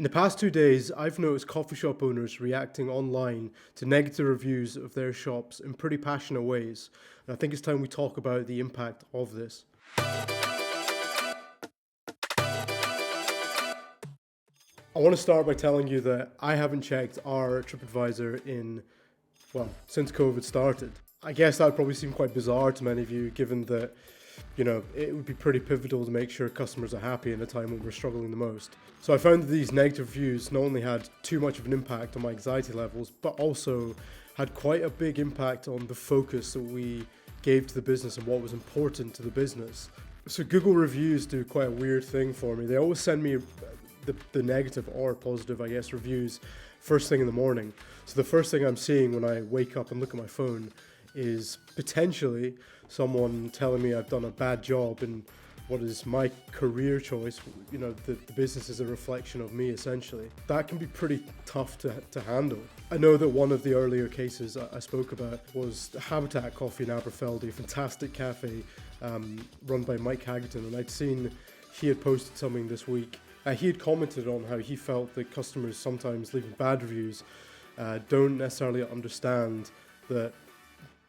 In the past 2 days, I've noticed coffee shop owners reacting online to negative reviews of their shops in pretty passionate ways. And I think it's time we talk about the impact of this. I want to start by telling you that I haven't checked our TripAdvisor since COVID started. I guess that would probably seem quite bizarre to many of you, given that, it would be pretty pivotal to make sure customers are happy in a time when we're struggling the most. So I found that these negative reviews not only had too much of an impact on my anxiety levels, but also had quite a big impact on the focus that we gave to the business and what was important to the business. So Google reviews do quite a weird thing for me. They always send me the negative or positive, reviews first thing in the morning. So the first thing I'm seeing when I wake up and look at my phone is potentially someone telling me I've done a bad job in what is my career choice. The business is a reflection of me, essentially. That can be pretty tough to handle. I know that one of the earlier cases I spoke about was Habitat Coffee in Aberfeldy, a fantastic cafe run by Mike Haggerton, and I'd seen he had posted something this week. He had commented on how he felt that customers sometimes leaving bad reviews don't necessarily understand that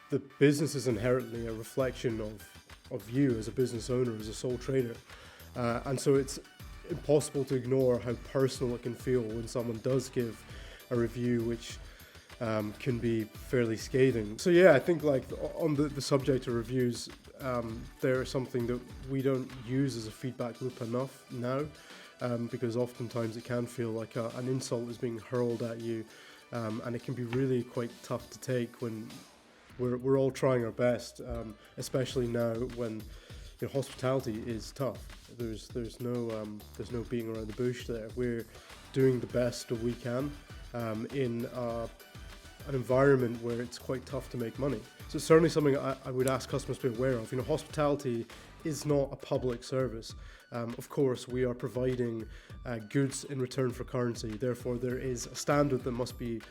the business is inherently a reflection of you as a business owner, as a sole trader. And so it's impossible to ignore how personal it can feel when someone does give a review which can be fairly scathing. So yeah, I think on the subject of reviews, they're something that we don't use as a feedback loop enough now. Because oftentimes it can feel like an insult is being hurled at you, and it can be really quite tough to take when we're all trying our best, especially now when hospitality is tough. There's no beating around the bush there. We're doing the best that we can in an environment where it's quite tough to make money. So it's certainly something I would ask customers to be aware of. Hospitality is not a public service. Of course, we are providing goods in return for currency. Therefore, there is a standard that must be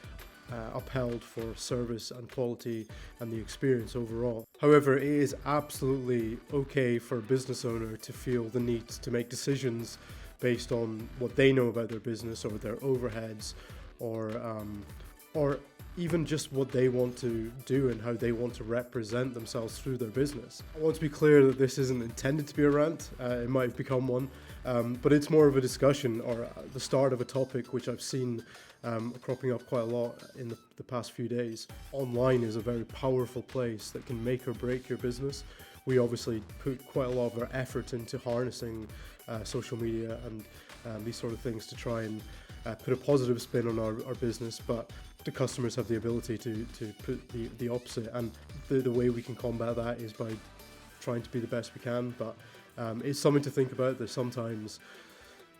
upheld for service and quality and the experience overall. However, it is absolutely okay for a business owner to feel the need to make decisions based on what they know about their business or their overheads, or even just what they want to do and how they want to represent themselves through their business. I want to be clear that this isn't intended to be a rant. It might have become one, but it's more of a discussion or the start of a topic which I've seen cropping up quite a lot in the past few days. Online is a very powerful place that can make or break your business. We obviously put quite a lot of our effort into harnessing social media and these sort of things to try and put a positive spin on our business, but the customers have the ability to put the opposite, and the way we can combat that is by trying to be the best we can. But it's something to think about, that sometimes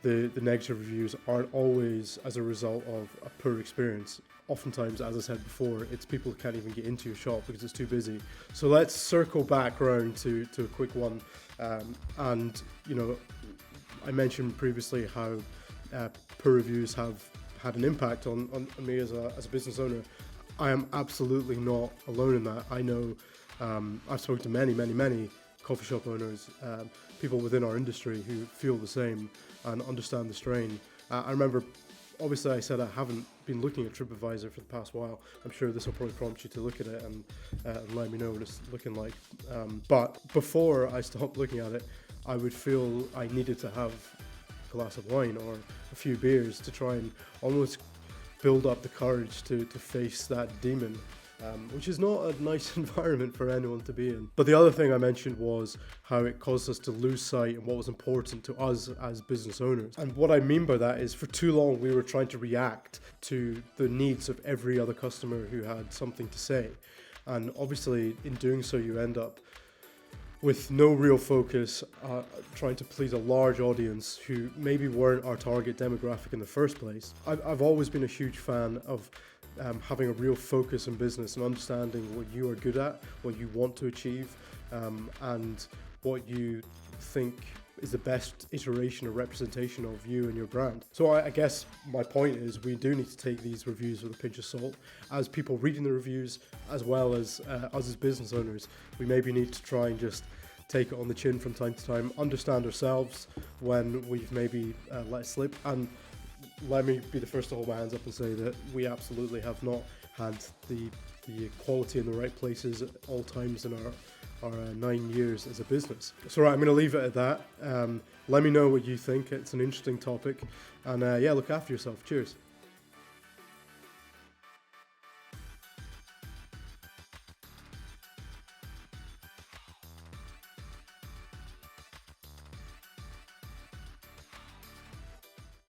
the negative reviews aren't always as a result of a poor experience. Oftentimes, as I said before, it's people who can't even get into your shop because it's too busy. So let's circle back around to a quick one. I mentioned previously how poor reviews have had an impact on me as a business owner. I am absolutely not alone in that. I know I've spoken to many coffee shop owners, people within our industry who feel the same and understand the strain. I remember, obviously I said I haven't been looking at TripAdvisor for the past while. I'm sure this will probably prompt you to look at it and let me know what it's looking like. But before I stopped looking at it, I would feel I needed to have glass of wine or a few beers to try and almost build up the courage to face that demon, which is not a nice environment for anyone to be in. But the other thing I mentioned was how it caused us to lose sight of what was important to us as business owners. And what I mean by that is, for too long we were trying to react to the needs of every other customer who had something to say. And obviously in doing so, you end up with no real focus, trying to please a large audience who maybe weren't our target demographic in the first place. I've always been a huge fan of having a real focus in business and understanding what you are good at, what you want to achieve, and what you think is the best iteration or representation of you and your brand. So I guess my point is, we do need to take these reviews with a pinch of salt. As people reading the reviews, as well as us as business owners, we maybe need to try and just take it on the chin from time to time, understand ourselves when we've maybe let slip, and let me be the first to hold my hands up and say that we absolutely have not had the quality in the right places at all times in our 9 years as a business. So right, I'm going to leave it at that. Let me know what you think. It's an interesting topic. And yeah, look after yourself. Cheers.